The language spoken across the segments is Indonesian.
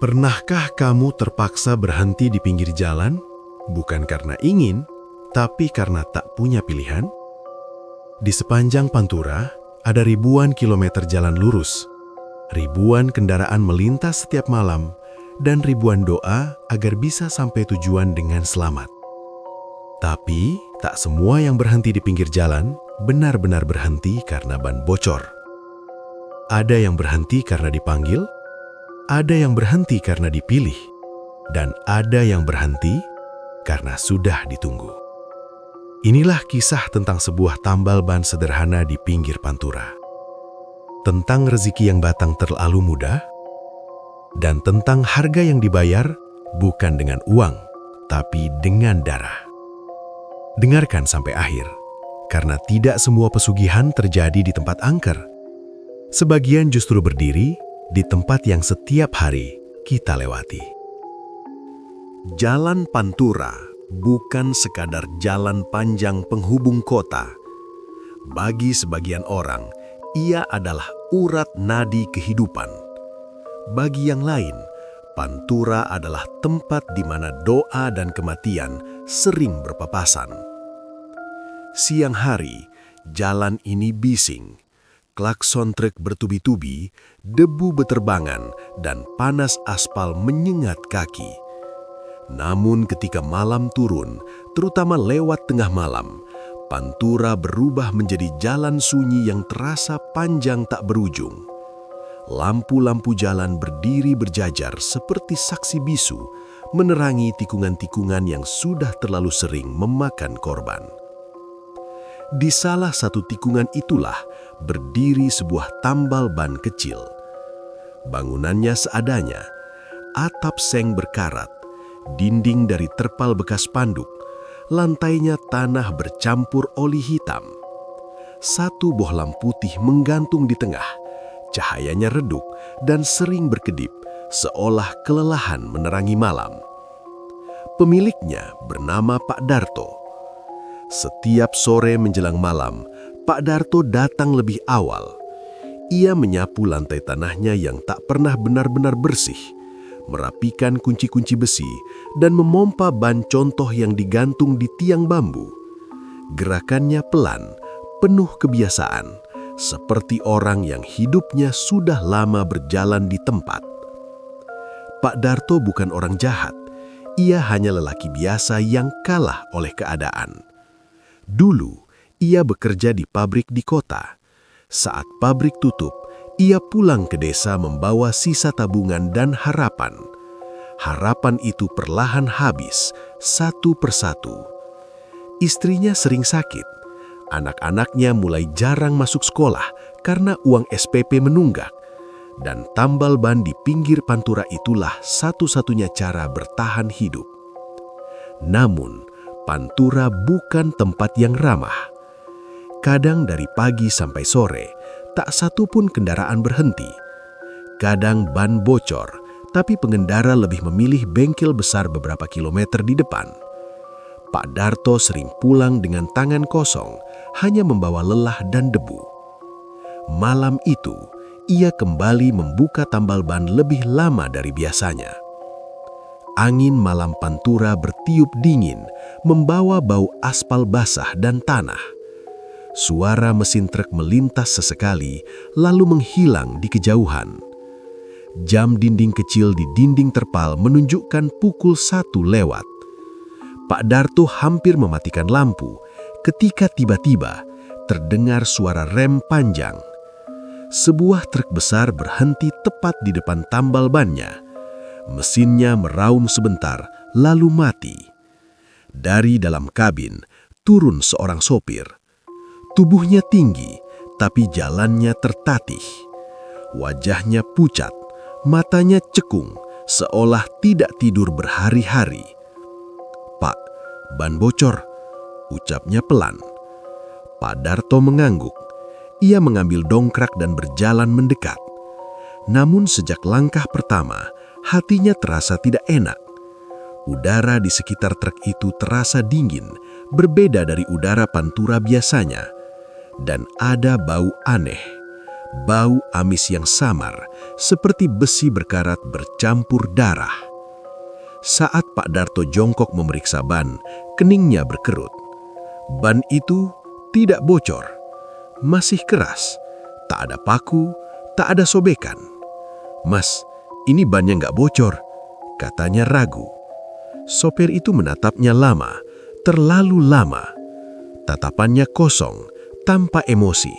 Pernahkah kamu terpaksa berhenti di pinggir jalan? Bukan karena ingin, tapi karena tak punya pilihan? Di sepanjang Pantura, ada ribuan kilometer jalan lurus. Ribuan kendaraan melintas setiap malam, dan ribuan doa agar bisa sampai tujuan dengan selamat. Tapi, tak semua yang berhenti di pinggir jalan benar-benar berhenti karena ban bocor. Ada yang berhenti karena dipanggil, ada yang berhenti karena dipilih, dan ada yang berhenti karena sudah ditunggu. Inilah kisah tentang sebuah tambal ban sederhana di pinggir Pantura. Tentang rezeki yang datang terlalu mudah, dan tentang harga yang dibayar bukan dengan uang, tapi dengan darah. Dengarkan sampai akhir, karena tidak semua pesugihan terjadi di tempat angker. Sebagian justru berdiri di tempat yang setiap hari kita lewati. Jalan Pantura bukan sekadar jalan panjang penghubung kota. Bagi sebagian orang, ia adalah urat nadi kehidupan. Bagi yang lain, Pantura adalah tempat di mana doa dan kematian sering berpapasan. Siang hari, jalan ini bising. Klakson truk bertubi-tubi, debu beterbangan, dan panas aspal menyengat kaki. Namun ketika malam turun, terutama lewat tengah malam, Pantura berubah menjadi jalan sunyi yang terasa panjang tak berujung. Lampu-lampu jalan berdiri berjajar seperti saksi bisu, menerangi tikungan-tikungan yang sudah terlalu sering memakan korban. Di salah satu tikungan itulah berdiri sebuah tambal ban kecil. Bangunannya seadanya, atap seng berkarat, dinding dari terpal bekas spanduk, lantainya tanah bercampur oli hitam. Satu bohlam putih menggantung di tengah. Cahayanya redup dan sering berkedip, seolah kelelahan menerangi malam. Pemiliknya bernama Pak Darto. Setiap sore menjelang malam, Pak Darto datang lebih awal. Ia menyapu lantai tanahnya yang tak pernah benar-benar bersih, merapikan kunci-kunci besi, dan memompa ban contoh yang digantung di tiang bambu. Gerakannya pelan, penuh kebiasaan, seperti orang yang hidupnya sudah lama berjalan di tempat. Pak Darto bukan orang jahat, ia hanya lelaki biasa yang kalah oleh keadaan. Dulu, ia bekerja di pabrik di kota. Saat pabrik tutup, ia pulang ke desa membawa sisa tabungan dan harapan. Harapan itu perlahan habis, satu persatu. Istrinya sering sakit. Anak-anaknya mulai jarang masuk sekolah karena uang SPP menunggak. Dan tambal ban di pinggir Pantura itulah satu-satunya cara bertahan hidup. Namun, Pantura bukan tempat yang ramah. Kadang dari pagi sampai sore, tak satu pun kendaraan berhenti. Kadang ban bocor, tapi pengendara lebih memilih bengkel besar beberapa kilometer di depan. Pak Darto sering pulang dengan tangan kosong, hanya membawa lelah dan debu. Malam itu, ia kembali membuka tambal ban lebih lama dari biasanya. Angin malam Pantura bertiup dingin, membawa bau aspal basah dan tanah. Suara mesin truk melintas sesekali, lalu menghilang di kejauhan. Jam dinding kecil di dinding terpal menunjukkan pukul 1 lewat. Pak Darto hampir mematikan lampu ketika tiba-tiba terdengar suara rem panjang. Sebuah truk besar berhenti tepat di depan tambal bannya. Mesinnya meraung sebentar, lalu mati. Dari dalam kabin, turun seorang sopir. Tubuhnya tinggi, tapi jalannya tertatih. Wajahnya pucat, matanya cekung, seolah tidak tidur berhari-hari. "Pak, ban bocor," ucapnya pelan. Pak Darto mengangguk. Ia mengambil dongkrak dan berjalan mendekat. Namun sejak langkah pertama, hatinya terasa tidak enak. Udara di sekitar truk itu terasa dingin, berbeda dari udara Pantura biasanya. Dan ada bau aneh, bau amis yang samar, seperti besi berkarat bercampur darah. Saat Pak Darto jongkok memeriksa ban, keningnya berkerut. Ban itu tidak bocor, masih keras, tak ada paku, tak ada sobekan. "Mas, ini bannya nggak bocor," katanya ragu. Sopir itu menatapnya lama, terlalu lama. Tatapannya kosong, tanpa emosi.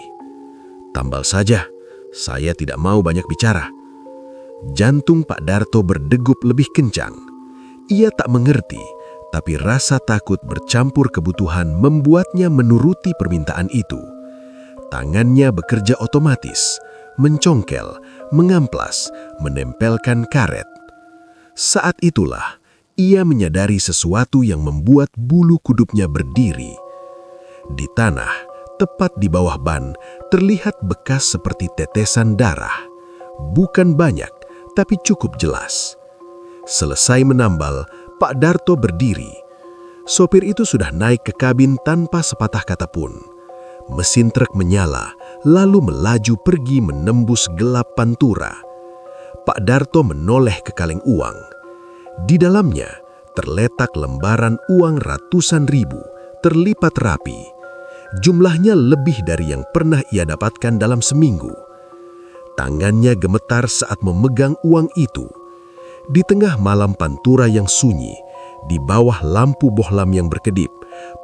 "Tambal saja, saya tidak mau banyak bicara." Jantung Pak Darto berdegup lebih kencang. Ia tak mengerti, tapi rasa takut bercampur kebutuhan membuatnya menuruti permintaan itu. Tangannya bekerja otomatis, mencongkel, mengamplas, menempelkan karet. Saat itulah ia menyadari sesuatu yang membuat bulu kudupnya berdiri. Di tanah, tepat di bawah ban, terlihat bekas seperti tetesan darah. Bukan banyak, tapi cukup jelas. Selesai menambal, Pak Darto berdiri. Sopir itu sudah naik ke kabin tanpa sepatah kata pun. Mesin truk menyala, lalu melaju pergi menembus gelap Pantura. Pak Darto menoleh ke kaleng uang. Di dalamnya terletak lembaran uang ratusan ribu, terlipat rapi. Jumlahnya lebih dari yang pernah ia dapatkan dalam seminggu. Tangannya gemetar saat memegang uang itu. Di tengah malam Pantura yang sunyi, di bawah lampu bohlam yang berkedip,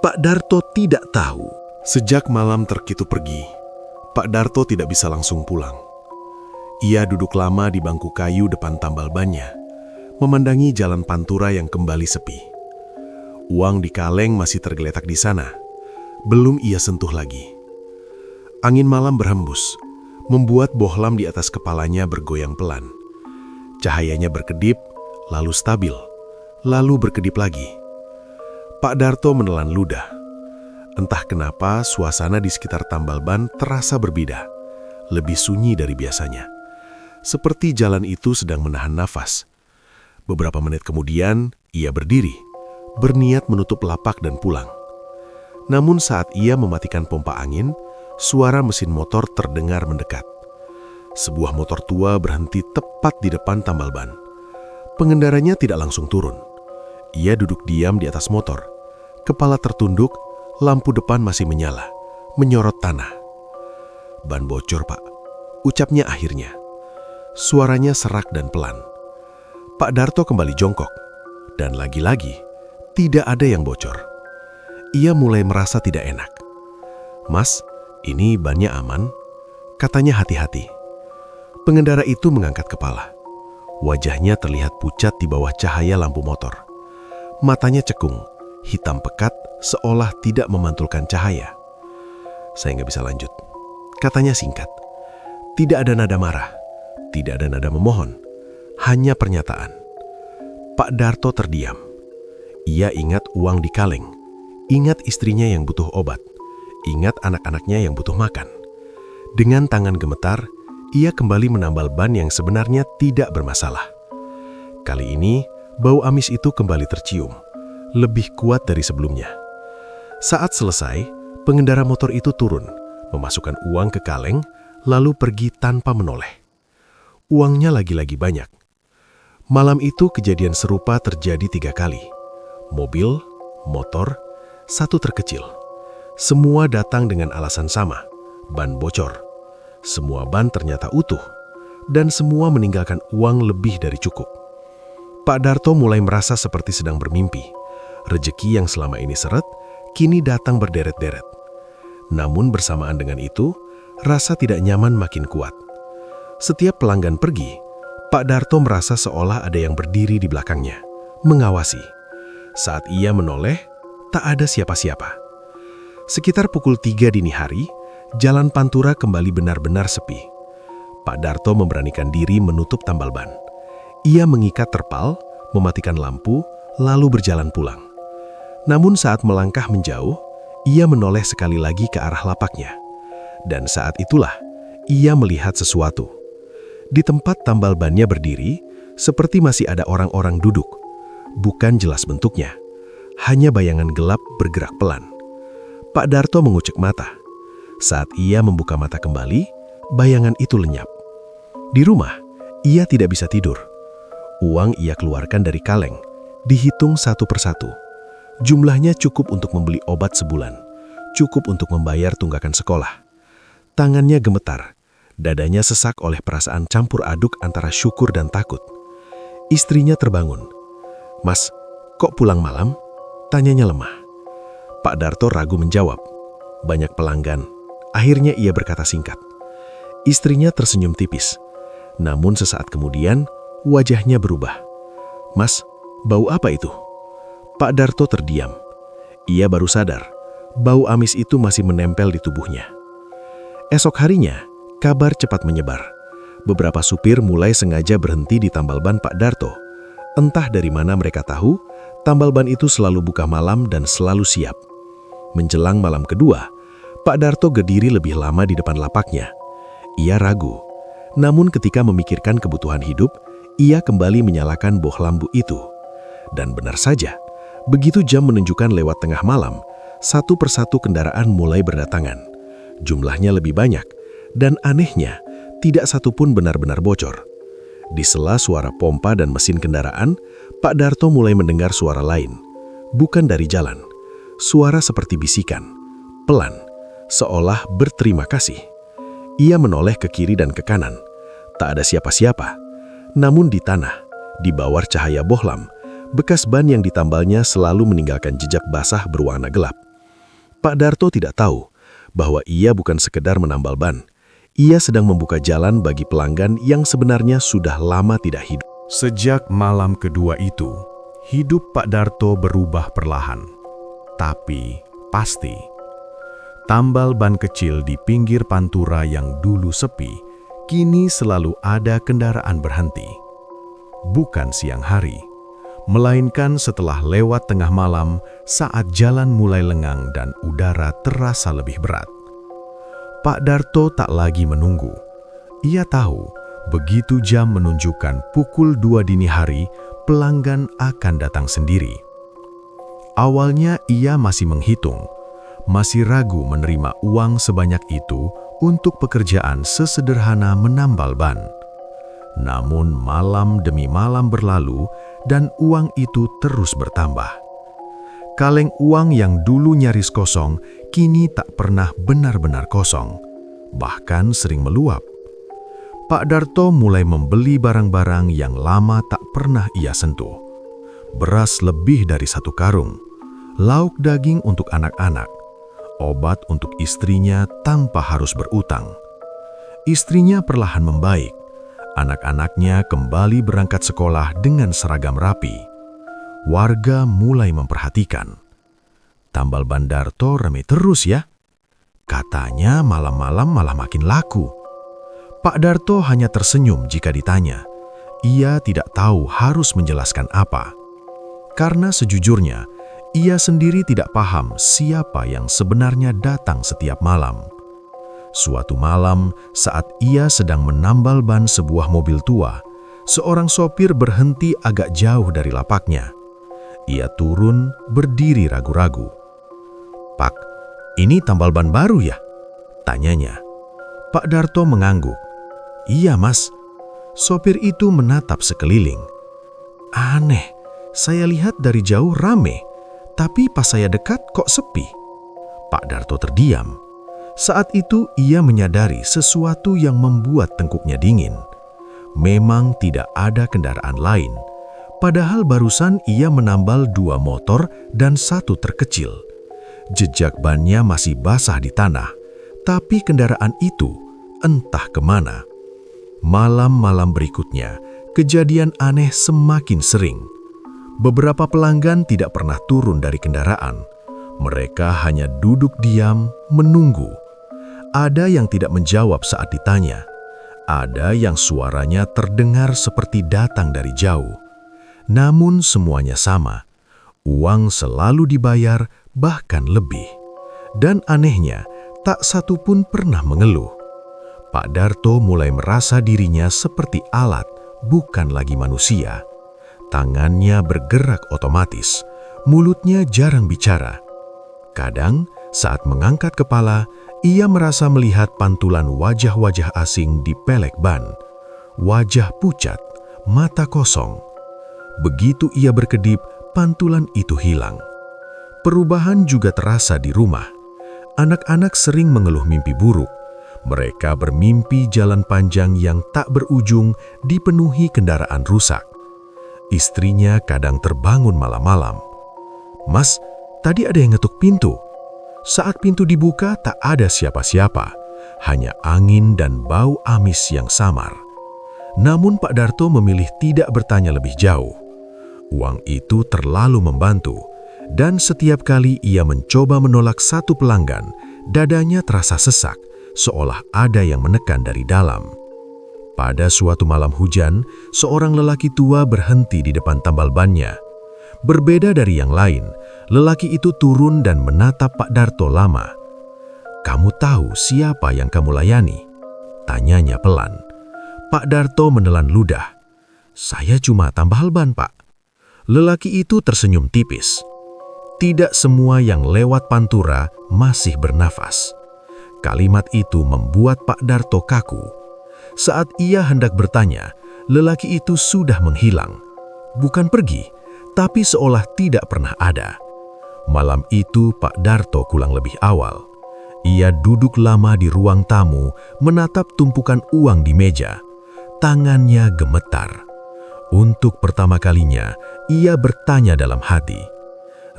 Pak Darto tidak tahu. Sejak malam truk itu pergi, Pak Darto tidak bisa langsung pulang. Ia duduk lama di bangku kayu depan tambal bannya, memandangi jalan Pantura yang kembali sepi. Uang di kaleng masih tergeletak di sana, belum ia sentuh lagi. Angin malam berhembus, membuat bohlam di atas kepalanya bergoyang pelan. Cahayanya berkedip, lalu stabil, lalu berkedip lagi. Pak Darto menelan ludah. Entah kenapa suasana di sekitar tambal ban terasa berbeda, lebih sunyi dari biasanya. Seperti jalan itu sedang menahan nafas. Beberapa menit kemudian, ia berdiri, berniat menutup lapak dan pulang. Namun saat ia mematikan pompa angin, suara mesin motor terdengar mendekat. Sebuah motor tua berhenti tepat di depan tambal ban. Pengendaranya tidak langsung turun. Ia duduk diam di atas motor. Kepala tertunduk, lampu depan masih menyala, menyorot tanah. "Ban bocor, Pak," ucapnya akhirnya. Suaranya serak dan pelan. Pak Darto kembali jongkok, dan lagi-lagi tidak ada yang bocor. Ia mulai merasa tidak enak. "Mas, ini bannya aman?" katanya hati-hati. Pengendara itu mengangkat kepala. Wajahnya terlihat pucat di bawah cahaya lampu motor. Matanya cekung, hitam pekat seolah tidak memantulkan cahaya. "Saya nggak bisa lanjut," katanya singkat. Tidak ada nada marah, tidak ada nada memohon, hanya pernyataan. Pak Darto terdiam. Ia ingat uang di kaleng, ingat istrinya yang butuh obat, ingat anak-anaknya yang butuh makan. Dengan tangan gemetar, ia kembali menambal ban yang sebenarnya tidak bermasalah. Kali ini, bau amis itu kembali tercium, lebih kuat dari sebelumnya. Saat selesai, pengendara motor itu turun, memasukkan uang ke kaleng, lalu pergi tanpa menoleh. Uangnya lagi-lagi banyak. Malam itu kejadian serupa terjadi 3 kali. Mobil, motor, satu terkecil. Semua datang dengan alasan sama, ban bocor. Semua ban ternyata utuh, dan semua meninggalkan uang lebih dari cukup. Pak Darto mulai merasa seperti sedang bermimpi. Rejeki yang selama ini seret, kini datang berderet-deret. Namun bersamaan dengan itu, rasa tidak nyaman makin kuat. Setiap pelanggan pergi, Pak Darto merasa seolah ada yang berdiri di belakangnya, mengawasi. Saat ia menoleh, tak ada siapa-siapa. Sekitar pukul 3 dini hari, jalan Pantura kembali benar-benar sepi. Pak Darto memberanikan diri menutup tambal ban. Ia mengikat terpal, mematikan lampu, lalu berjalan pulang. Namun saat melangkah menjauh, ia menoleh sekali lagi ke arah lapaknya. Dan saat itulah, ia melihat sesuatu. Di tempat tambal bannya berdiri, seperti masih ada orang-orang duduk. Bukan jelas bentuknya, hanya bayangan gelap bergerak pelan. Pak Darto mengucek mata. Saat ia membuka mata kembali, bayangan itu lenyap. Di rumah, Ia tidak bisa tidur. Uang ia keluarkan dari kaleng, dihitung satu persatu. Jumlahnya cukup untuk membeli obat sebulan, cukup untuk membayar tunggakan sekolah. Tangannya gemetar, dadanya sesak oleh perasaan campur aduk antara syukur dan takut. Istrinya terbangun. "Mas, kok pulang malam?" tanyanya lemah. Pak Darto ragu menjawab. Banyak pelanggan. Akhirnya ia berkata singkat. Istrinya tersenyum tipis. Namun sesaat kemudian, wajahnya berubah. "Mas, bau apa itu?" Pak Darto terdiam. Ia baru sadar, bau amis itu masih menempel di tubuhnya. Esok harinya, kabar cepat menyebar. Beberapa supir mulai sengaja berhenti di tambal ban Pak Darto. Entah dari mana mereka tahu, tambal ban itu selalu buka malam dan selalu siap. Menjelang malam kedua, Pak Darto berdiri lebih lama di depan lapaknya. Ia ragu, namun ketika memikirkan kebutuhan hidup, ia kembali menyalakan boh lampu itu. Dan benar saja, begitu jam menunjukkan lewat tengah malam, satu persatu kendaraan mulai berdatangan. Jumlahnya lebih banyak, dan anehnya, tidak satu pun benar-benar bocor. Di sela suara pompa dan mesin kendaraan, Pak Darto mulai mendengar suara lain. Bukan dari jalan. Suara seperti bisikan, pelan, seolah berterima kasih. Ia menoleh ke kiri dan ke kanan. Tak ada siapa-siapa. Namun di tanah, di bawah cahaya bohlam, bekas ban yang ditambalnya selalu meninggalkan jejak basah berwarna gelap. Pak Darto tidak tahu bahwa ia bukan sekedar menambal ban. Ia sedang membuka jalan bagi pelanggan yang sebenarnya sudah lama tidak hidup. Sejak malam kedua itu, hidup Pak Darto berubah perlahan. Tapi pasti. Tambal ban kecil di pinggir pantura yang dulu sepi, kini selalu ada kendaraan berhenti. Bukan siang hari, melainkan setelah lewat tengah malam saat jalan mulai lengang dan udara terasa lebih berat. Pak Darto tak lagi menunggu. Ia tahu, begitu jam menunjukkan pukul 2 dini hari, pelanggan akan datang sendiri. Awalnya ia masih menghitung, masih ragu menerima uang sebanyak itu untuk pekerjaan sesederhana menambal ban. Namun malam demi malam berlalu dan uang itu terus bertambah. Kaleng uang yang dulu nyaris kosong, kini tak pernah benar-benar kosong, bahkan sering meluap. Pak Darto mulai membeli barang-barang yang lama tak pernah ia sentuh. Beras lebih dari 1 karung, lauk daging untuk anak-anak, obat untuk istrinya tanpa harus berutang. Istrinya perlahan membaik. Anak-anaknya kembali berangkat sekolah dengan seragam rapi. Warga mulai memperhatikan. Tambal ban Darto rame terus ya. Katanya malam-malam malah makin laku. Pak Darto hanya tersenyum jika ditanya. Ia tidak tahu harus menjelaskan apa. Karena sejujurnya, ia sendiri tidak paham siapa yang sebenarnya datang setiap malam. Suatu malam, saat ia sedang menambal ban sebuah mobil tua, seorang sopir berhenti agak jauh dari lapaknya. Ia turun, berdiri ragu-ragu. "Pak, ini tambal ban baru ya?" tanyanya. Pak Darto mengangguk. "Iya, Mas." Sopir itu menatap sekeliling. "Aneh, saya lihat dari jauh rame, tapi pas saya dekat kok sepi." Pak Darto terdiam. Saat itu ia menyadari sesuatu yang membuat tengkuknya dingin. Memang tidak ada kendaraan lain. Padahal barusan ia menambal 2 motor dan 1 terkecil. Jejak bannya masih basah di tanah, tapi kendaraan itu entah kemana. Malam-malam berikutnya, kejadian aneh semakin sering. Beberapa pelanggan tidak pernah turun dari kendaraan. Mereka hanya duduk diam, menunggu. Ada yang tidak menjawab saat ditanya. Ada yang suaranya terdengar seperti datang dari jauh. Namun semuanya sama. Uang selalu dibayar, bahkan lebih. Dan anehnya, tak satu pun pernah mengeluh. Pak Darto mulai merasa dirinya seperti alat, bukan lagi manusia. Tangannya bergerak otomatis, mulutnya jarang bicara. Kadang, saat mengangkat kepala, ia merasa melihat pantulan wajah-wajah asing di pelek ban. wajah pucat, mata kosong. Begitu ia berkedip, pantulan itu hilang. Perubahan juga terasa di rumah. Anak-anak sering mengeluh mimpi buruk. Mereka bermimpi jalan panjang yang tak berujung dipenuhi kendaraan rusak. Istrinya kadang terbangun malam-malam. "Mas, tadi ada yang ngetuk pintu." Saat pintu dibuka, tak ada siapa-siapa. Hanya angin dan bau amis yang samar. Namun Pak Darto memilih tidak bertanya lebih jauh. Uang itu terlalu membantu, dan setiap kali ia mencoba menolak satu pelanggan, dadanya terasa sesak, seolah ada yang menekan dari dalam. Pada suatu malam hujan, seorang lelaki tua berhenti di depan tambal bannya. Berbeda dari yang lain, lelaki itu turun dan menatap Pak Darto lama. "Kamu tahu siapa yang kamu layani?" tanyanya pelan. Pak Darto menelan ludah. "Saya cuma tambal ban, Pak." Lelaki itu tersenyum tipis. Tidak semua yang lewat pantura masih bernafas. Kalimat itu membuat Pak Darto kaku. Saat ia hendak bertanya, lelaki itu sudah menghilang. Bukan pergi, tapi seolah tidak pernah ada. Malam itu Pak Darto pulang lebih awal. Ia duduk lama di ruang tamu, menatap tumpukan uang di meja. Tangannya gemetar. Untuk pertama kalinya, ia bertanya dalam hati,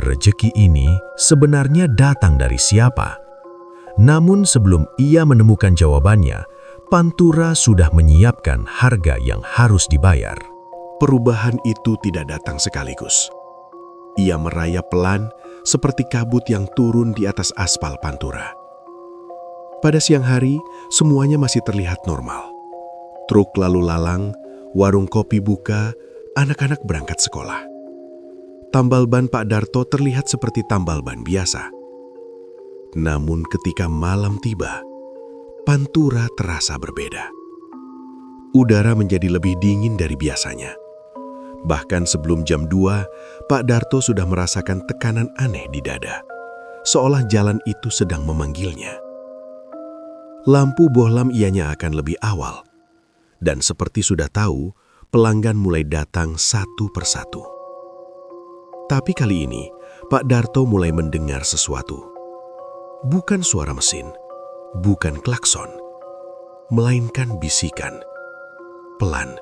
rejeki ini sebenarnya datang dari siapa? Namun sebelum ia menemukan jawabannya, pantura sudah menyiapkan harga yang harus dibayar. Perubahan itu tidak datang sekaligus. Ia merayap pelan seperti kabut yang turun di atas aspal pantura. Pada siang hari, semuanya masih terlihat normal. Truk lalu lalang, warung kopi buka, anak-anak berangkat sekolah. Tambal ban Pak Darto terlihat seperti tambal ban biasa. Namun ketika malam tiba, pantura terasa berbeda. Udara menjadi lebih dingin dari biasanya. Bahkan sebelum jam 2, Pak Darto sudah merasakan tekanan aneh di dada, seolah jalan itu sedang memanggilnya. Lampu bohlam ianya akan lebih awal, dan seperti sudah tahu, pelanggan mulai datang satu persatu. Tapi kali ini, Pak Darto mulai mendengar sesuatu. Bukan suara mesin, bukan klakson, melainkan bisikan. Pelan,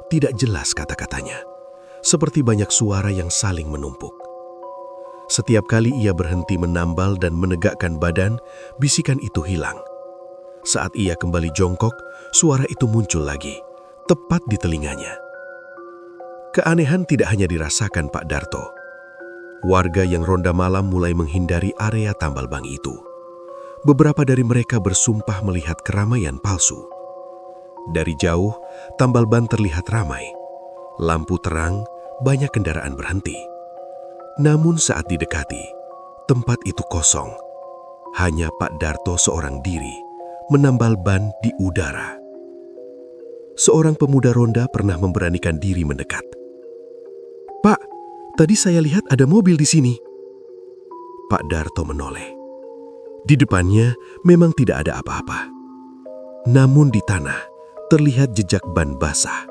tidak jelas kata-katanya, seperti banyak suara yang saling menumpuk. Setiap kali ia berhenti menambal dan menegakkan badan, bisikan itu hilang. Saat ia kembali jongkok, suara itu muncul lagi, tepat di telinganya. Keanehan tidak hanya dirasakan Pak Darto. Warga yang ronda malam mulai menghindari area tambal ban itu. Beberapa dari mereka bersumpah melihat keramaian palsu. Dari jauh, tambal ban terlihat ramai. Lampu terang, banyak kendaraan berhenti. Namun saat didekati, tempat itu kosong. Hanya Pak Darto seorang diri, menambal ban di udara. Seorang pemuda ronda pernah memberanikan diri mendekat. "Pak, tadi saya lihat ada mobil di sini." Pak Darto menoleh. Di depannya memang tidak ada apa-apa. Namun di tanah terlihat jejak ban basah,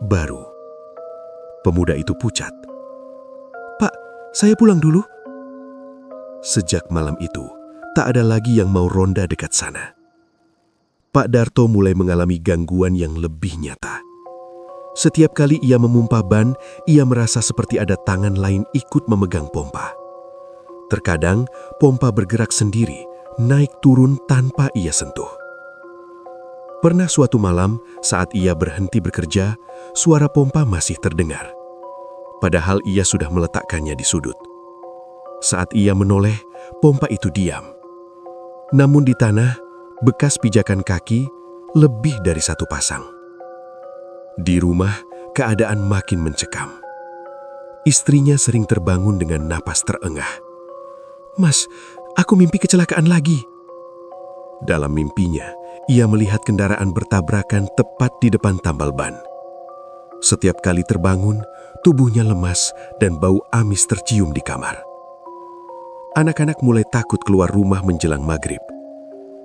baru. Pemuda itu pucat. "Pak, saya pulang dulu." Sejak malam itu, tak ada lagi yang mau ronda dekat sana. Pak Darto mulai mengalami gangguan yang lebih nyata. Setiap kali ia memumpah ban, ia merasa seperti ada tangan lain ikut memegang pompa. Terkadang, pompa bergerak sendiri, naik turun tanpa ia sentuh. Pernah suatu malam, saat ia berhenti bekerja, suara pompa masih terdengar. Padahal ia sudah meletakkannya di sudut. Saat ia menoleh, pompa itu diam. Namun di tanah, bekas pijakan kaki lebih dari satu pasang. Di rumah, keadaan makin mencekam. Istrinya sering terbangun dengan napas terengah. "Mas, aku mimpi kecelakaan lagi." Dalam mimpinya, ia melihat kendaraan bertabrakan tepat di depan tambal ban. Setiap kali terbangun, tubuhnya lemas dan bau amis tercium di kamar. Anak-anak mulai takut keluar rumah menjelang maghrib.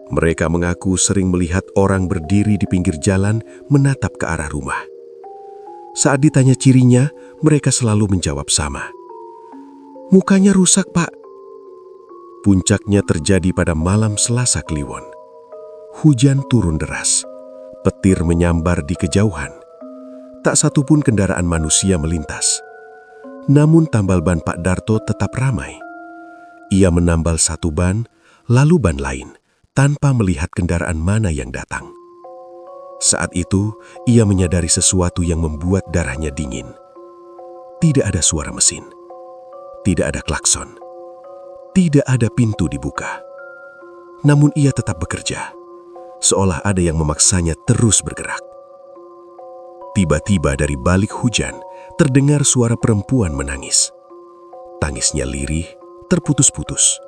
Mereka mengaku sering melihat orang berdiri di pinggir jalan menatap ke arah rumah. Saat ditanya cirinya, mereka selalu menjawab sama. "Mukanya rusak, Pak." Puncaknya terjadi pada malam Selasa Kliwon. Hujan turun deras. Petir menyambar di kejauhan. Tak satupun kendaraan manusia melintas. Namun tambal ban Pak Darto tetap ramai. Ia menambal satu ban, lalu ban lain, tanpa melihat kendaraan mana yang datang. Saat itu, ia menyadari sesuatu yang membuat darahnya dingin. Tidak ada suara mesin. Tidak ada klakson. Tidak ada pintu dibuka. Namun ia tetap bekerja, seolah ada yang memaksanya terus bergerak. Tiba-tiba dari balik hujan, terdengar suara perempuan menangis. Tangisnya lirih, terputus-putus.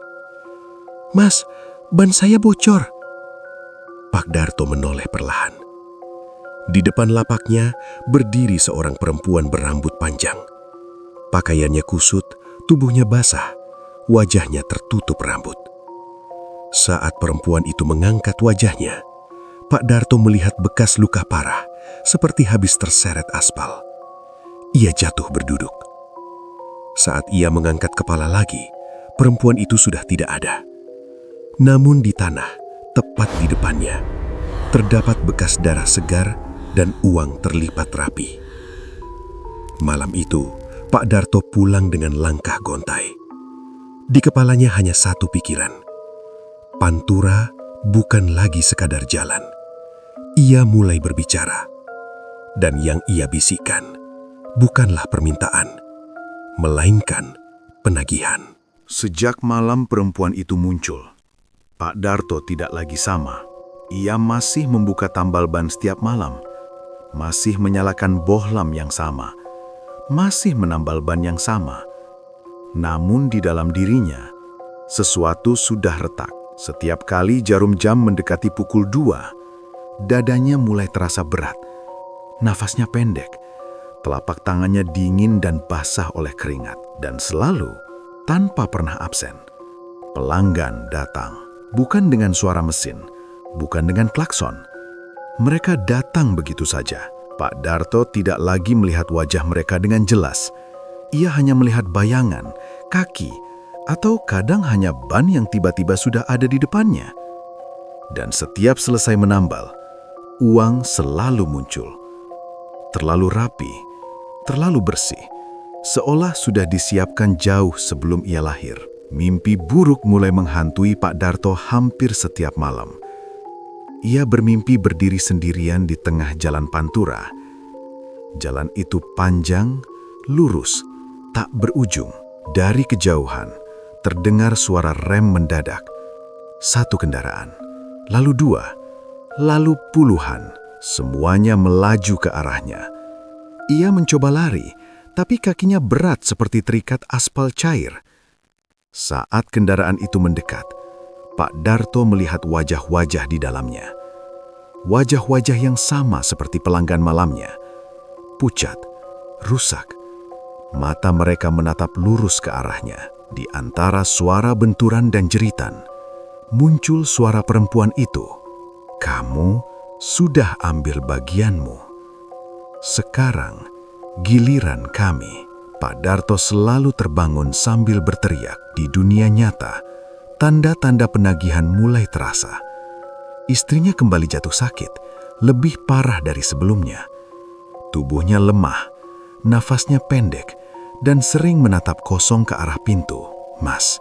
"Mas, ban saya bocor." Pak Darto menoleh perlahan. Di depan lapaknya berdiri seorang perempuan berambut panjang. Pakaiannya kusut, tubuhnya basah, wajahnya tertutup rambut. Saat perempuan itu mengangkat wajahnya, Pak Darto melihat bekas luka parah, seperti habis terseret aspal. Ia jatuh berduduk. Saat ia mengangkat kepala lagi, perempuan itu sudah tidak ada. Namun di tanah, tepat di depannya, terdapat bekas darah segar dan uang terlipat rapi. Malam itu, Pak Darto pulang dengan langkah gontai. Di kepalanya hanya satu pikiran. Pantura bukan lagi sekadar jalan. Ia mulai berbicara. Dan yang ia bisikkan bukanlah permintaan, melainkan penagihan. Sejak malam perempuan itu muncul, Pak Darto tidak lagi sama. Ia masih membuka tambal ban setiap malam, masih menyalakan bohlam yang sama, masih menambal ban yang sama. Namun di dalam dirinya, sesuatu sudah retak. Setiap kali jarum jam mendekati pukul 2, dadanya mulai terasa berat. Nafasnya pendek, telapak tangannya dingin dan basah oleh keringat. Dan selalu, tanpa pernah absen, pelanggan datang. Bukan dengan suara mesin, bukan dengan klakson. Mereka datang begitu saja. Pak Darto tidak lagi melihat wajah mereka dengan jelas. Ia hanya melihat bayangan, kaki, atau kadang hanya ban yang tiba-tiba sudah ada di depannya. Dan setiap selesai menambal, uang selalu muncul. Terlalu rapi, terlalu bersih, seolah sudah disiapkan jauh sebelum ia lahir. Mimpi buruk mulai menghantui Pak Darto hampir setiap malam. Ia bermimpi berdiri sendirian di tengah jalan Pantura. Jalan itu panjang, lurus, tak berujung. Dari kejauhan, terdengar suara rem mendadak. Satu kendaraan, lalu 2, lalu puluhan, semuanya melaju ke arahnya. Ia mencoba lari, tapi kakinya berat seperti terikat aspal cair. Saat kendaraan itu mendekat, Pak Darto melihat wajah-wajah di dalamnya. Wajah-wajah yang sama seperti pelanggan malamnya. Pucat, rusak. Mata mereka menatap lurus ke arahnya. Di antara suara benturan dan jeritan, muncul suara perempuan itu. "Kamu sudah ambil bagianmu. Sekarang giliran kami." Pak Darto selalu terbangun sambil berteriak. Di dunia nyata, tanda-tanda penagihan mulai terasa. Istrinya kembali jatuh sakit, lebih parah dari sebelumnya. Tubuhnya lemah, nafasnya pendek, dan sering menatap kosong ke arah pintu. "Mas,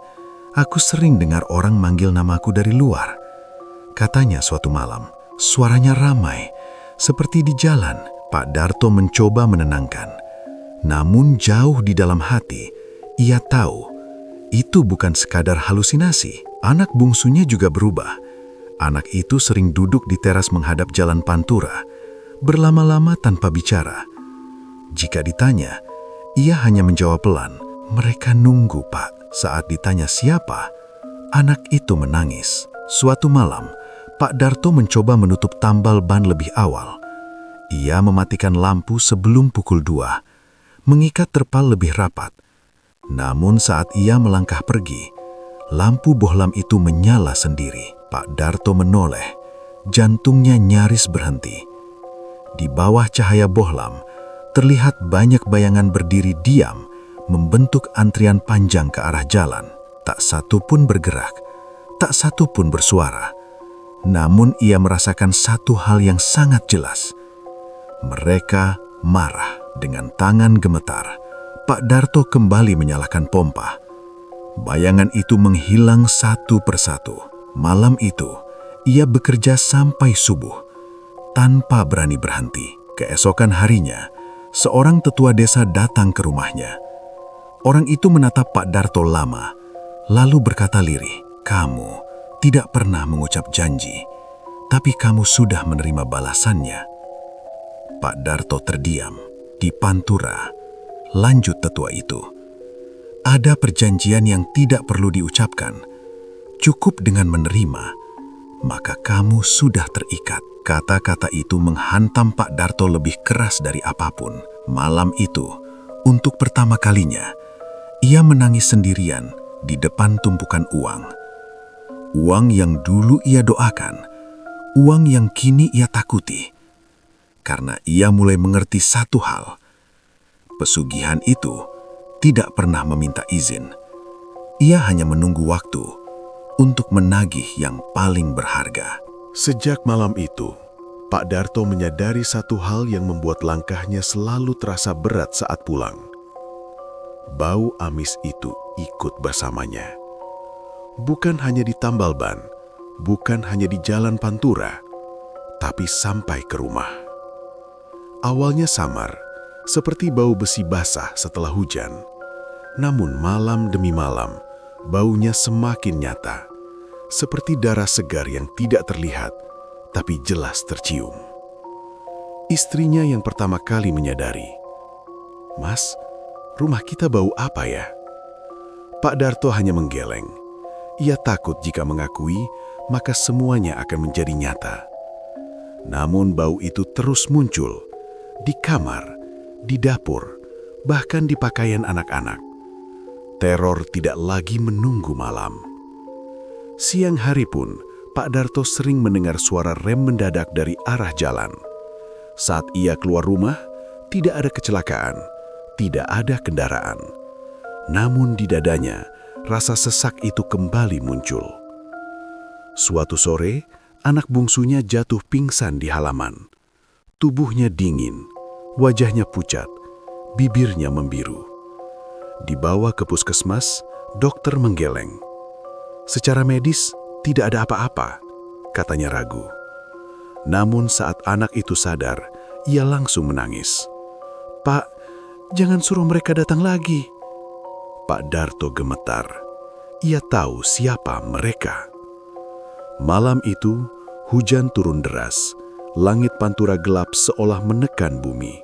aku sering dengar orang manggil namaku dari luar," katanya suatu malam. Suaranya ramai, seperti di jalan. Pak Darto mencoba menenangkan. Namun jauh di dalam hati, ia tahu itu bukan sekadar halusinasi. Anak bungsunya juga berubah. Anak itu sering duduk di teras menghadap jalan Pantura, berlama-lama tanpa bicara. Jika ditanya, ia hanya menjawab pelan, "Mereka nunggu, Pak." Saat ditanya siapa, anak itu menangis. Suatu malam, Pak Darto mencoba menutup tambal ban lebih awal. Ia mematikan lampu sebelum pukul 2, mengikat terpal lebih rapat. Namun saat ia melangkah pergi, lampu bohlam itu menyala sendiri. Pak Darto menoleh, jantungnya nyaris berhenti. Di bawah cahaya bohlam, terlihat banyak bayangan berdiri diam, membentuk antrian panjang ke arah jalan. Tak satu pun bergerak, tak satu pun bersuara. Namun ia merasakan satu hal yang sangat jelas. Mereka marah. Dengan tangan gemetar, Pak Darto kembali menyalakan pompa. Bayangan itu menghilang satu persatu. Malam itu, ia bekerja sampai subuh, tanpa berani berhenti. Keesokan harinya, seorang tetua desa datang ke rumahnya. Orang itu menatap Pak Darto lama, lalu berkata lirih, "Kamu tidak pernah mengucap janji, tapi kamu sudah menerima balasannya." Pak Darto terdiam. Di Pantura, lanjut tetua itu, ada perjanjian yang tidak perlu diucapkan. Cukup dengan menerima, maka kamu sudah terikat. Kata-kata itu menghantam Pak Darto lebih keras dari apapun. Malam itu, untuk pertama kalinya, ia menangis sendirian di depan tumpukan uang. Uang yang dulu ia doakan, uang yang kini ia takuti. Karena ia mulai mengerti satu hal. Pesugihan itu tidak pernah meminta izin. Ia hanya menunggu waktu untuk menagih yang paling berharga. Sejak malam itu, Pak Darto menyadari satu hal yang membuat langkahnya selalu terasa berat saat pulang. Bau amis itu ikut bersamanya. Bukan hanya di Tambalban, bukan hanya di Jalan Pantura, tapi sampai ke rumah. Awalnya samar, seperti bau besi basah setelah hujan. Namun malam demi malam, baunya semakin nyata. Seperti darah segar yang tidak terlihat, tapi jelas tercium. Istrinya yang pertama kali menyadari, "Mas, rumah kita bau apa ya?" Pak Darto hanya menggeleng. Ia takut jika mengakui, maka semuanya akan menjadi nyata. Namun bau itu terus muncul. Di kamar, di dapur, bahkan di pakaian anak-anak. Teror tidak lagi menunggu malam. Siang hari pun, Pak Darto sering mendengar suara rem mendadak dari arah jalan. Saat ia keluar rumah, tidak ada kecelakaan, tidak ada kendaraan. Namun di dadanya, rasa sesak itu kembali muncul. Suatu sore, anak bungsunya jatuh pingsan di halaman. Tubuhnya dingin, wajahnya pucat, bibirnya membiru. Dibawa ke puskesmas, dokter menggeleng. Secara medis, tidak ada apa-apa, katanya ragu. Namun saat anak itu sadar, ia langsung menangis. "Pak, jangan suruh mereka datang lagi." Pak Darto gemetar. Ia tahu siapa mereka. Malam itu, hujan turun deras. Langit Pantura gelap seolah menekan bumi.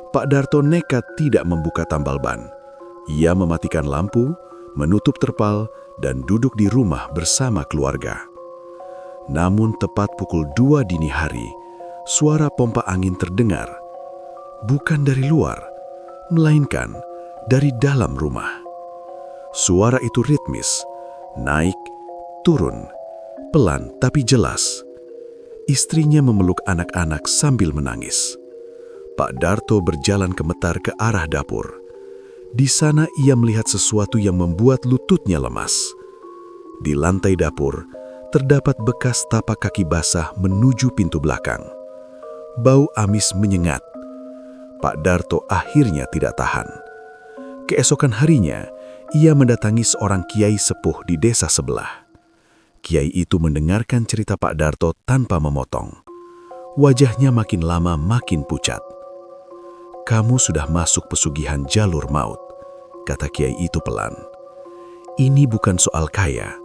Pak Darto nekat tidak membuka Tambalban. Ia mematikan lampu, menutup terpal, dan duduk di rumah bersama keluarga. Namun tepat pukul 2 dini hari, suara pompa angin terdengar. Bukan dari luar, melainkan dari dalam rumah. Suara itu ritmis, naik, turun, pelan tapi jelas. Istrinya memeluk anak-anak sambil menangis. Pak Darto berjalan gemetar ke arah dapur. Di sana ia melihat sesuatu yang membuat lututnya lemas. Di lantai dapur, terdapat bekas tapak kaki basah menuju pintu belakang. Bau amis menyengat. Pak Darto akhirnya tidak tahan. Keesokan harinya, ia mendatangi seorang kiai sepuh di desa sebelah. Kiai itu mendengarkan cerita Pak Darto tanpa memotong. Wajahnya makin lama makin pucat. "Kamu sudah masuk pesugihan jalur maut," kata kiai itu pelan. "Ini bukan soal kaya,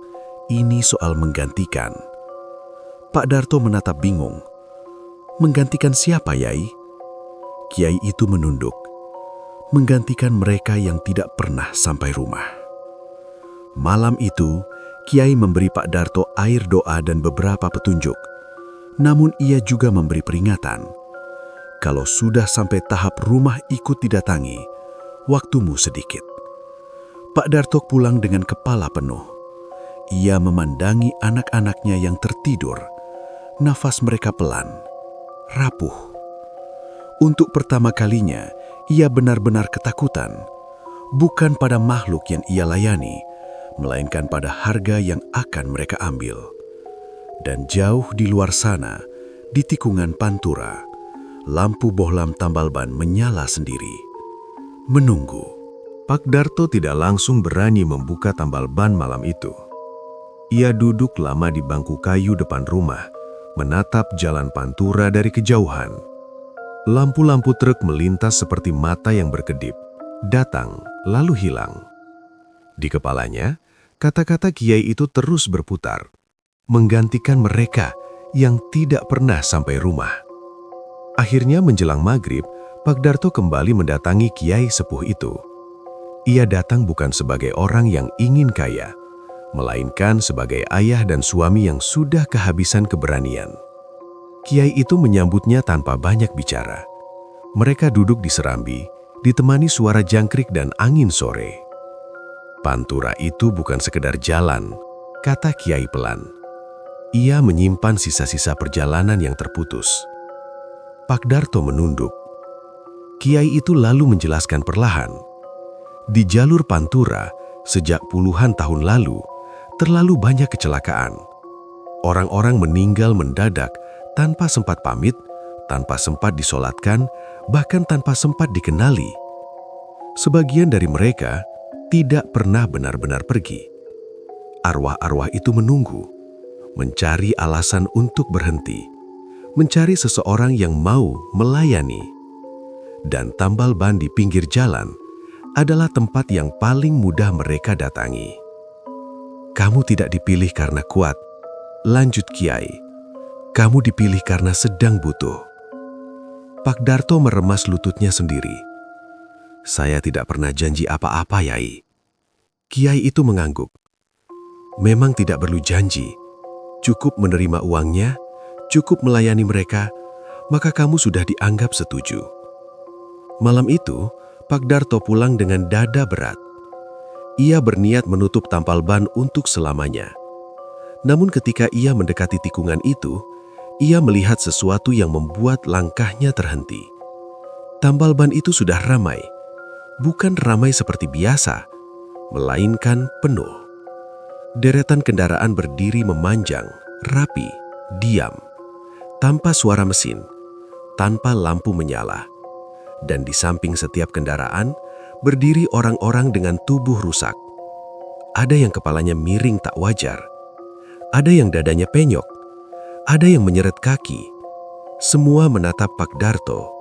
ini soal menggantikan." Pak Darto menatap bingung. "Menggantikan siapa, Yai?" Kiai itu menunduk. "Menggantikan mereka yang tidak pernah sampai rumah." Malam itu, Kiai memberi Pak Darto air doa dan beberapa petunjuk. Namun ia juga memberi peringatan. Kalau sudah sampai tahap rumah ikut didatangi, waktumu sedikit. Pak Darto pulang dengan kepala penuh. Ia memandangi anak-anaknya yang tertidur. Nafas mereka pelan, rapuh. Untuk pertama kalinya, ia benar-benar ketakutan. Bukan pada makhluk yang ia layani, melainkan pada harga yang akan mereka ambil. Dan jauh di luar sana, di tikungan Pantura, lampu bohlam tambal ban menyala sendiri. Menunggu. Pak Darto tidak langsung berani membuka tambal ban malam itu. Ia duduk lama di bangku kayu depan rumah, menatap jalan Pantura dari kejauhan. Lampu-lampu truk melintas seperti mata yang berkedip, datang lalu hilang. Di kepalanya, kata-kata kiai itu terus berputar, menggantikan mereka yang tidak pernah sampai rumah. Akhirnya menjelang maghrib, Pak Darto kembali mendatangi kiai sepuh itu. Ia datang bukan sebagai orang yang ingin kaya, melainkan sebagai ayah dan suami yang sudah kehabisan keberanian. Kiai itu menyambutnya tanpa banyak bicara. Mereka duduk di serambi, ditemani suara jangkrik dan angin sore. Pantura itu bukan sekedar jalan, kata kiai pelan. Ia menyimpan sisa-sisa perjalanan yang terputus. Pak Darto menunduk. Kiai itu lalu menjelaskan perlahan. Di jalur Pantura, sejak puluhan tahun lalu, terlalu banyak kecelakaan. Orang-orang meninggal mendadak tanpa sempat pamit, tanpa sempat disolatkan, bahkan tanpa sempat dikenali. Sebagian dari mereka tidak pernah benar-benar pergi. Arwah-arwah itu menunggu, mencari alasan untuk berhenti, mencari seseorang yang mau melayani. Dan tambal ban di pinggir jalan adalah tempat yang paling mudah mereka datangi. Kamu tidak dipilih karena kuat, lanjut kiai. Kamu dipilih karena sedang butuh. Pak Darto meremas lututnya sendiri. Saya tidak pernah janji apa-apa, Yai. Kiai itu mengangguk. Memang tidak perlu janji. Cukup menerima uangnya, cukup melayani mereka, maka kamu sudah dianggap setuju. Malam itu, Pak Darto pulang dengan dada berat. Ia berniat menutup tampal ban untuk selamanya. Namun ketika ia mendekati tikungan itu, ia melihat sesuatu yang membuat langkahnya terhenti. Tambal ban itu sudah ramai. Bukan ramai seperti biasa, melainkan penuh. Deretan kendaraan berdiri memanjang, rapi, diam, tanpa suara mesin, tanpa lampu menyala. Dan di samping setiap kendaraan, berdiri orang-orang dengan tubuh rusak. Ada yang kepalanya miring tak wajar. Ada yang dadanya penyok. Ada yang menyeret kaki. Semua menatap Pak Darto.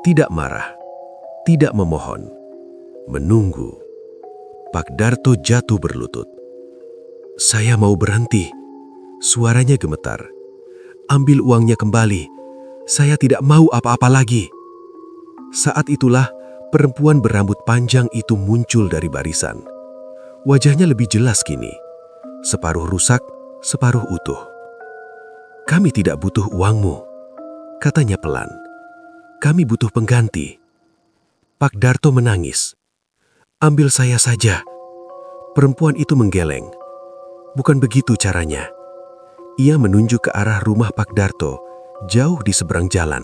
Tidak marah. Tidak memohon. Menunggu. Pak Darto jatuh berlutut. Saya mau berhenti. Suaranya gemetar. Ambil uangnya kembali. Saya tidak mau apa-apa lagi. Saat itulah perempuan berambut panjang itu muncul dari barisan. Wajahnya lebih jelas kini. Separuh rusak, separuh utuh. Kami tidak butuh uangmu, katanya pelan. Kami butuh pengganti. Pak Darto menangis. Ambil saya saja. Perempuan itu menggeleng. Bukan begitu caranya. Ia menunjuk ke arah rumah Pak Darto, jauh di seberang jalan.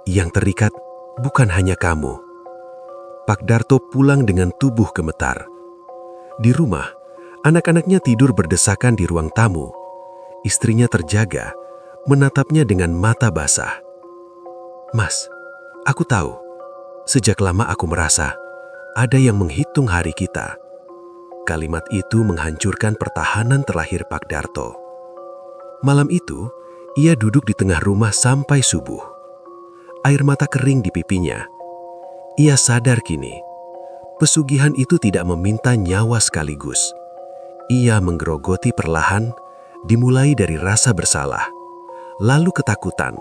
Yang terikat bukan hanya kamu. Pak Darto pulang dengan tubuh gemetar. Di rumah, anak-anaknya tidur berdesakan di ruang tamu. Istrinya terjaga, menatapnya dengan mata basah. Mas, aku tahu. Sejak lama aku merasa ada yang menghitung hari kita. Kalimat itu menghancurkan pertahanan terakhir Pak Darto. Malam itu, ia duduk di tengah rumah sampai subuh. Air mata kering di pipinya. Ia sadar kini, pesugihan itu tidak meminta nyawa sekaligus. Ia menggerogoti perlahan, dimulai dari rasa bersalah, lalu ketakutan,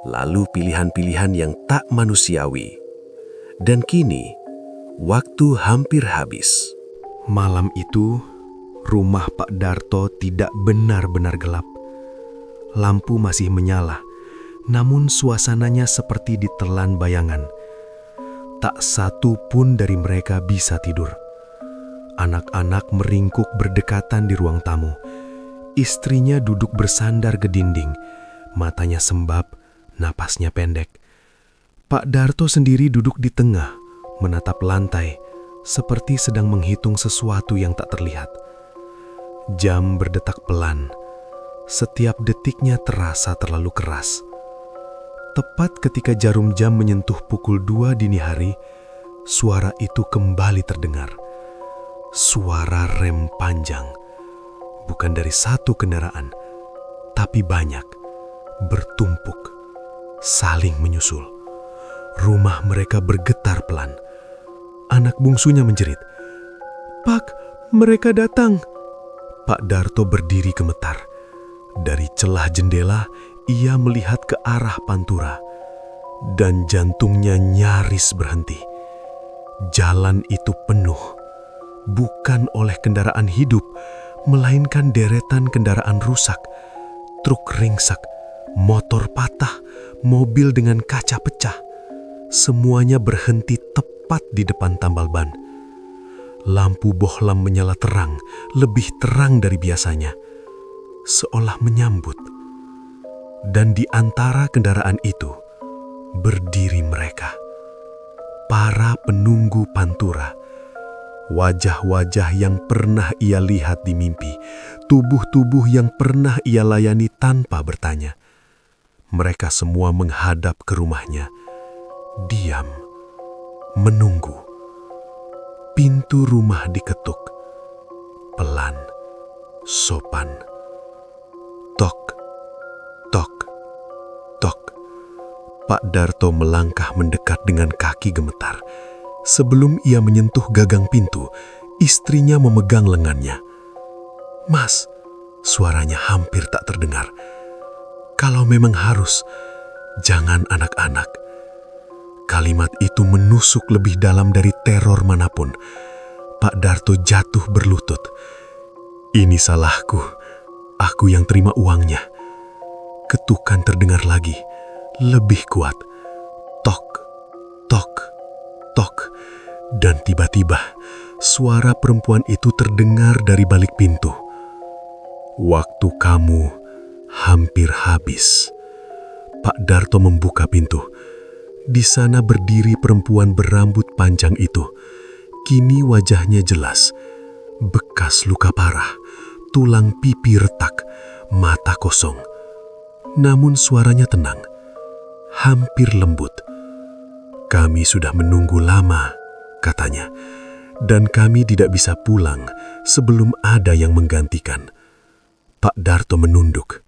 lalu pilihan-pilihan yang tak manusiawi. Dan kini, waktu hampir habis. Malam itu, rumah Pak Darto tidak benar-benar gelap. Lampu masih menyala, namun suasananya seperti ditelan bayangan. Tak satu pun dari mereka bisa tidur. Anak-anak meringkuk berdekatan di ruang tamu. Istrinya duduk bersandar ke dinding, matanya sembab, napasnya pendek. Pak Darto sendiri duduk di tengah, menatap lantai, seperti sedang menghitung sesuatu yang tak terlihat. Jam berdetak pelan. Setiap detiknya terasa terlalu keras. Tepat ketika jarum jam menyentuh pukul 2 dini hari, suara itu kembali terdengar. Suara rem panjang. Bukan dari satu kendaraan, tapi banyak, bertumpuk, saling menyusul. Rumah mereka bergetar pelan. Anak bungsunya menjerit, "Pak, mereka datang!" Pak Darto berdiri gemetar. Dari celah jendela, ia melihat ke arah pantura, dan jantungnya nyaris berhenti. Jalan itu penuh, bukan oleh kendaraan hidup, melainkan deretan kendaraan rusak, truk ringsek, motor patah, mobil dengan kaca pecah. Semuanya berhenti tepat di depan tambal ban. Lampu bohlam menyala terang, lebih terang dari biasanya, seolah menyambut. Dan di antara kendaraan itu, berdiri mereka, para penunggu pantura. Wajah-wajah yang pernah ia lihat di mimpi, tubuh-tubuh yang pernah ia layani tanpa bertanya. Mereka semua menghadap ke rumahnya, diam, menunggu. Pintu rumah diketuk, pelan, sopan. Tok, tok, tok. Pak Darto melangkah mendekat dengan kaki gemetar. Sebelum ia menyentuh gagang pintu, istrinya memegang lengannya. "Mas," suaranya hampir tak terdengar. "Kalau memang harus, jangan anak-anak." Kalimat itu menusuk lebih dalam dari teror manapun. Pak Darto jatuh berlutut. "Ini salahku, aku yang terima uangnya." Ketukan terdengar lagi, lebih kuat. Tok, tok, tok. Dan tiba-tiba, suara perempuan itu terdengar dari balik pintu. "Waktu kamu hampir habis." Pak Darto membuka pintu. Di sana berdiri perempuan berambut panjang itu. Kini wajahnya jelas. Bekas luka parah, tulang pipi retak, mata kosong. Namun suaranya tenang, hampir lembut. "Kami sudah menunggu lama," katanya, "dan kami tidak bisa pulang sebelum ada yang menggantikan." Pak Darto menunduk.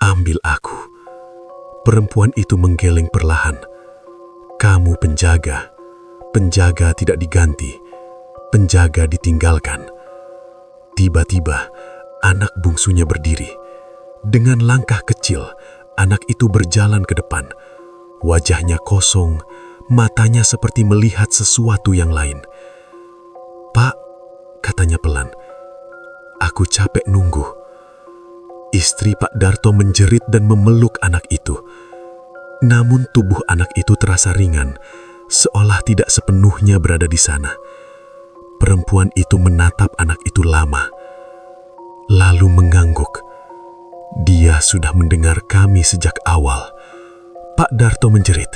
"Ambil aku." Perempuan itu menggeleng perlahan. "Kamu penjaga. Penjaga tidak diganti. Penjaga ditinggalkan." Tiba-tiba, anak bungsunya berdiri. Dengan langkah kecil, anak itu berjalan ke depan. Wajahnya kosong, matanya seperti melihat sesuatu yang lain. "Pak," katanya pelan, "aku capek nunggu." Istri Pak Darto menjerit dan memeluk anak itu. Namun tubuh anak itu terasa ringan, seolah tidak sepenuhnya berada di sana. Perempuan itu menatap anak itu lama, lalu mengangguk. "Dia sudah mendengar kami sejak awal." Pak Darto menjerit,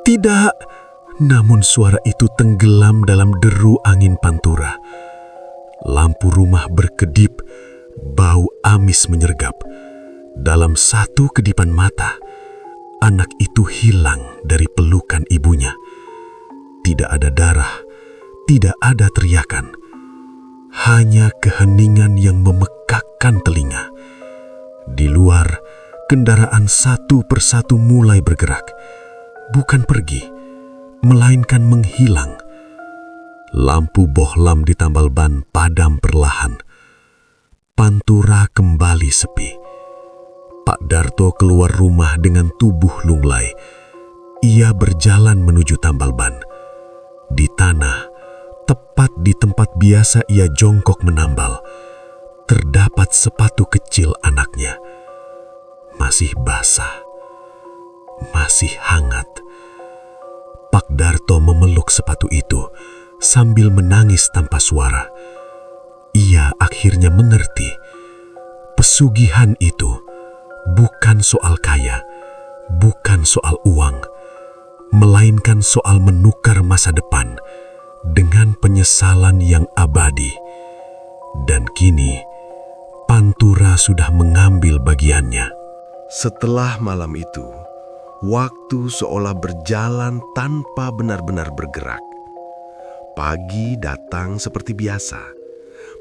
"Tidak!" Namun suara itu tenggelam dalam deru angin pantura. Lampu rumah berkedip, bau amis menyergap. Dalam satu kedipan mata, anak itu hilang dari pelukan ibunya. Tidak ada darah, tidak ada teriakan. Hanya keheningan yang memekakkan telinga. Di luar, kendaraan satu persatu mulai bergerak. Bukan pergi, melainkan menghilang. Lampu bohlam di tambal ban padam perlahan. Pantura kembali sepi. Pak Darto keluar rumah dengan tubuh lunglai. Ia berjalan menuju tambal ban. Di tanah, tepat di tempat biasa ia jongkok menambal, terdapat sepatu kecil anaknya. Masih basah, masih hangat. Pak Darto memeluk sepatu itu, Sambil menangis tanpa suara, ia akhirnya mengerti pesugihan itu bukan soal kaya, bukan soal uang, melainkan soal menukar masa depan dengan penyesalan yang abadi. Dan kini, Pantura sudah mengambil bagiannya. Setelah malam itu, waktu seolah berjalan tanpa benar-benar bergerak. Pagi datang seperti biasa.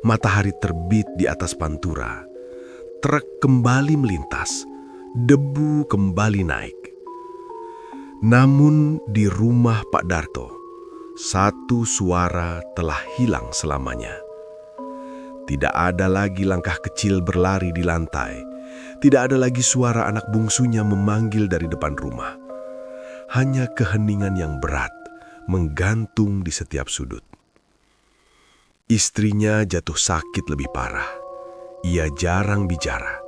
Matahari terbit di atas Pantura. Truk kembali melintas. Debu kembali naik. Namun di rumah Pak Darto, satu suara telah hilang selamanya. Tidak ada lagi langkah kecil berlari di lantai. Tidak ada lagi suara anak bungsunya memanggil dari depan rumah. Hanya keheningan yang berat menggantung di setiap sudut. Istrinya jatuh sakit lebih parah. Ia jarang bicara,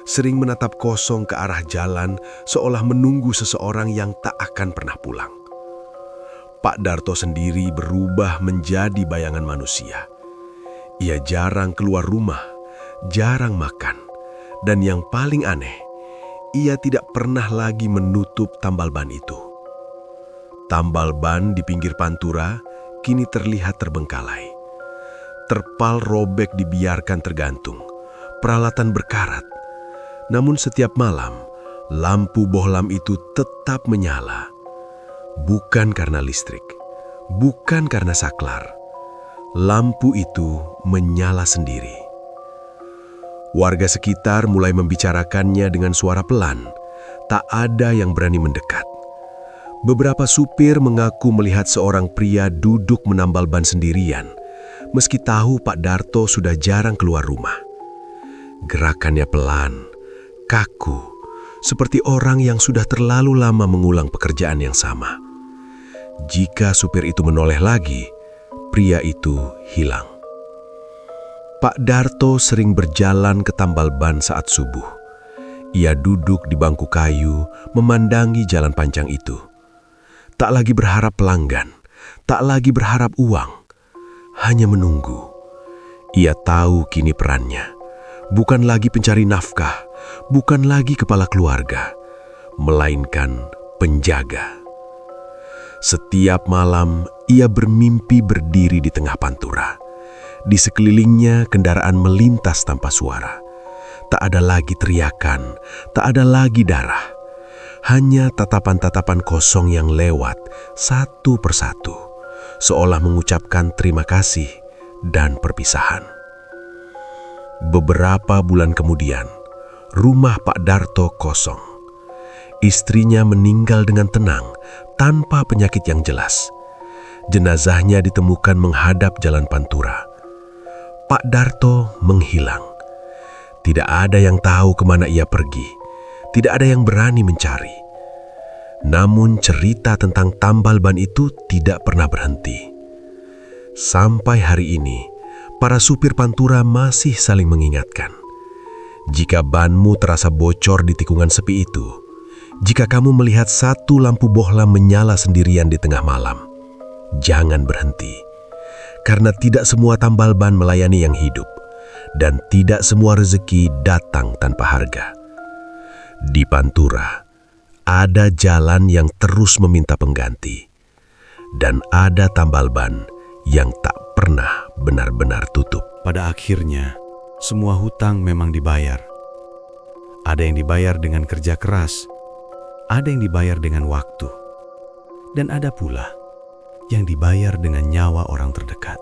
sering menatap kosong ke arah jalan seolah menunggu seseorang yang tak akan pernah pulang. Pak Darto sendiri berubah menjadi bayangan manusia. Ia jarang keluar rumah, jarang makan, dan yang paling aneh, ia tidak pernah lagi menutup tambal ban itu. Tambal ban di pinggir Pantura kini terlihat terbengkalai. Terpal robek dibiarkan tergantung, peralatan berkarat. Namun setiap malam, lampu bohlam itu tetap menyala. Bukan karena listrik, bukan karena saklar. Lampu itu menyala sendiri. Warga sekitar mulai membicarakannya dengan suara pelan. Tak ada yang berani mendekat. Beberapa supir mengaku melihat seorang pria duduk menambal ban sendirian, meski tahu Pak Darto sudah jarang keluar rumah. Gerakannya pelan, kaku, seperti orang yang sudah terlalu lama mengulang pekerjaan yang sama. Jika supir itu menoleh lagi, pria itu hilang. Pak Darto sering berjalan ke tambal ban saat subuh. Ia duduk di bangku kayu, memandangi jalan panjang itu. Tak lagi berharap pelanggan, tak lagi berharap uang, hanya menunggu. Ia tahu kini perannya, bukan lagi pencari nafkah, bukan lagi kepala keluarga, melainkan penjaga. Setiap malam, ia bermimpi berdiri di tengah Pantura. Di sekelilingnya kendaraan melintas tanpa suara. Tak ada lagi teriakan, tak ada lagi darah. Hanya tatapan-tatapan kosong yang lewat satu persatu, seolah mengucapkan terima kasih dan perpisahan. Beberapa bulan kemudian, rumah Pak Darto kosong. Istrinya meninggal dengan tenang, tanpa penyakit yang jelas. Jenazahnya ditemukan menghadap jalan Pantura. Pak Darto menghilang. Tidak ada yang tahu kemana ia pergi. Tidak ada yang berani mencari. Namun cerita tentang tambal ban itu tidak pernah berhenti. Sampai hari ini, para supir Pantura masih saling mengingatkan. Jika banmu terasa bocor di tikungan sepi itu, jika kamu melihat satu lampu bohlam menyala sendirian di tengah malam, jangan berhenti. Karena tidak semua tambal ban melayani yang hidup, dan tidak semua rezeki datang tanpa harga. Di Pantura, ada jalan yang terus meminta pengganti, dan ada tambal ban yang tak pernah benar-benar tutup. Pada akhirnya, semua hutang memang dibayar. Ada yang dibayar dengan kerja keras, ada yang dibayar dengan waktu, dan ada pula yang dibayar dengan nyawa orang terdekat.